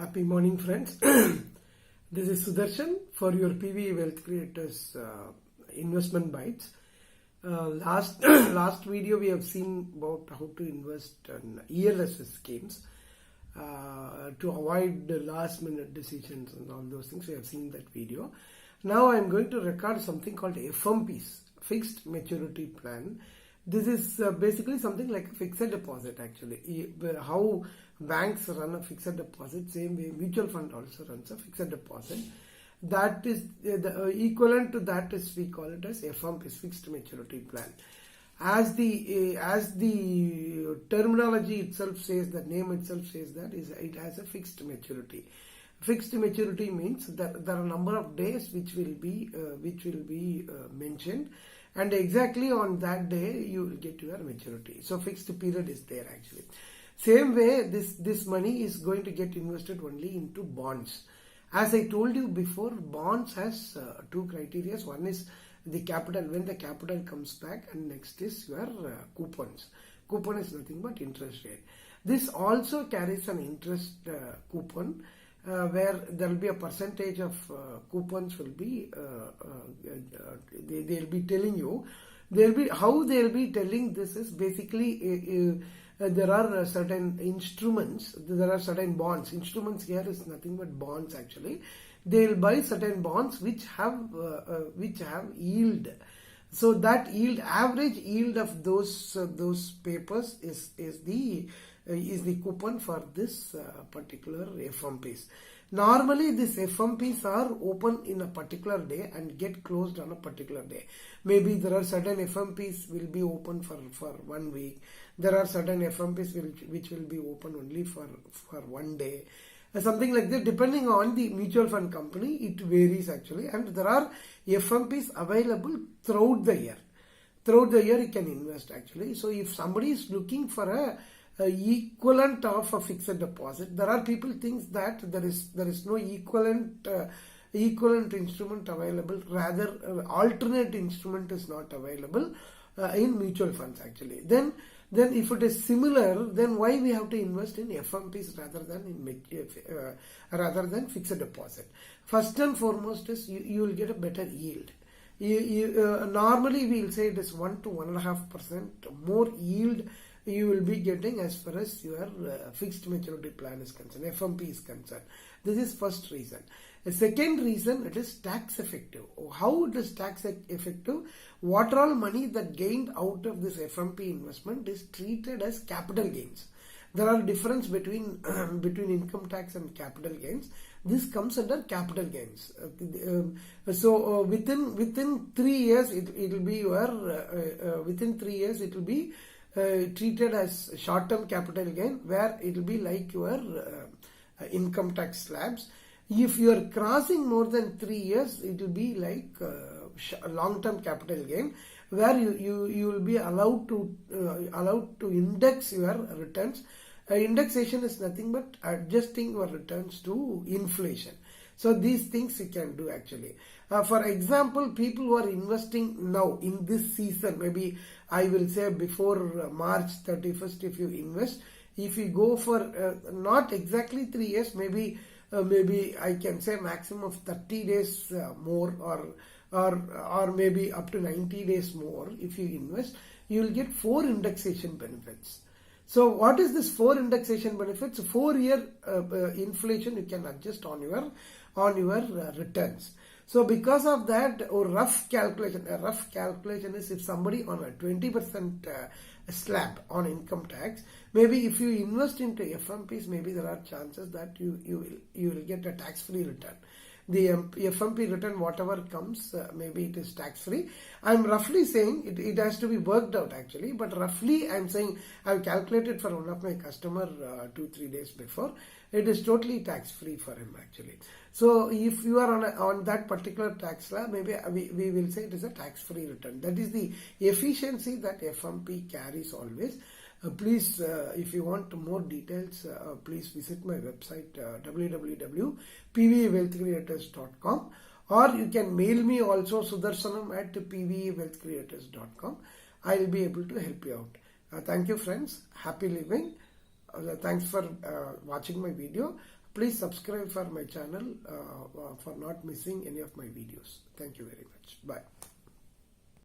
Happy morning, friends. This is Sudarshan for your PV Wealth Creators Investment Bytes. Last video we have seen about how to invest in ELSS schemes to avoid the last minute decisions and all those things. We have seen that video. Now I am going to record something called FMPs, Fixed Maturity Plan. This is basically something like a fixed deposit actually. How banks run a fixed deposit, same way mutual fund also runs a fixed deposit. That is the equivalent to that is we call it as FMPs, Fixed Maturity Plan. As the terminology itself says, the name itself says that it has a fixed maturity. Fixed maturity means that there are a number of days which will be mentioned, and exactly on that day you will get your maturity. So fixed period is there actually. Same way this money is going to get invested only into bonds. As I told you before, bonds has two criteria. One is the capital, when the capital comes back, and next is your coupons. Coupon is nothing but interest rate. This also carries an interest coupon where there will be a percentage of coupons will be they'll be telling you. How they'll be telling this is basically there are certain instruments, there are certain bonds. Instruments here is nothing but bonds actually. They'll buy certain bonds which have yield. So that yield, average yield of those papers is the coupon for this particular FMPs. Normally these FMPs are open in a particular day and get closed on a particular day. Maybe there are certain FMPs will be open for 1 week. There are certain FMPs which will be open only for 1 day. Something like that, depending on the mutual fund company, it varies actually. And there are FMPs available throughout the year. Throughout the year you can invest actually. So if somebody is looking for a equivalent of a fixed deposit, there are people think that there is no equivalent instrument available, rather alternate instrument is not available in mutual funds actually. Then if it is similar, then why we have to invest in FMPs rather than fixed deposit? First and foremost is you will get a better yield. Normally we will say it is 1 to 1.5% more yield you will be getting as far as your fixed maturity plan is concerned, FMP is concerned. This is first reason. The second reason, it is tax effective. How it is tax effective? What all money that gained out of this FMP investment is treated as capital gains. There are difference between income tax and capital gains. This comes under capital gains. So within 3 years it will be your within 3 years it will be treated as short-term capital gain, where it will be like your income tax slabs. If you are crossing more than 3 years, it will be like long-term capital gain, where you will be allowed to index your returns. Indexation is nothing but adjusting your returns to inflation. So these things you can do actually. For example, people who are investing now in this season, maybe I will say before March 31st, if you invest, if you go for not exactly 3 years, maybe I can say maximum of 30 days more, or maybe up to 90 days more. If you invest, you will get 4 indexation benefits. So what is this 4 indexation benefits? 4-year inflation you can adjust on your returns. So because of that, a rough calculation is if somebody on a 20% slab on income tax, maybe if you invest into FMPs, maybe there are chances that you will get a tax-free return. The FMP return, whatever comes, maybe it is tax-free. I'm roughly saying it has to be worked out actually, but roughly I'm saying I've calculated for one of my customer 2-3 days before. It is totally tax-free for him actually. So if you are on that particular tax slab, maybe we will say it is a tax-free return. That is the efficiency that FMP carries always. Please, if you want more details, please visit my website www.pvwealthcreators.com, or you can mail me also sudarshanam@pvwealthcreators.com. I will be able to help you out. Thank you friends. Happy living. Thanks for watching my video. Please subscribe for my channel for not missing any of my videos. Thank you very much. Bye.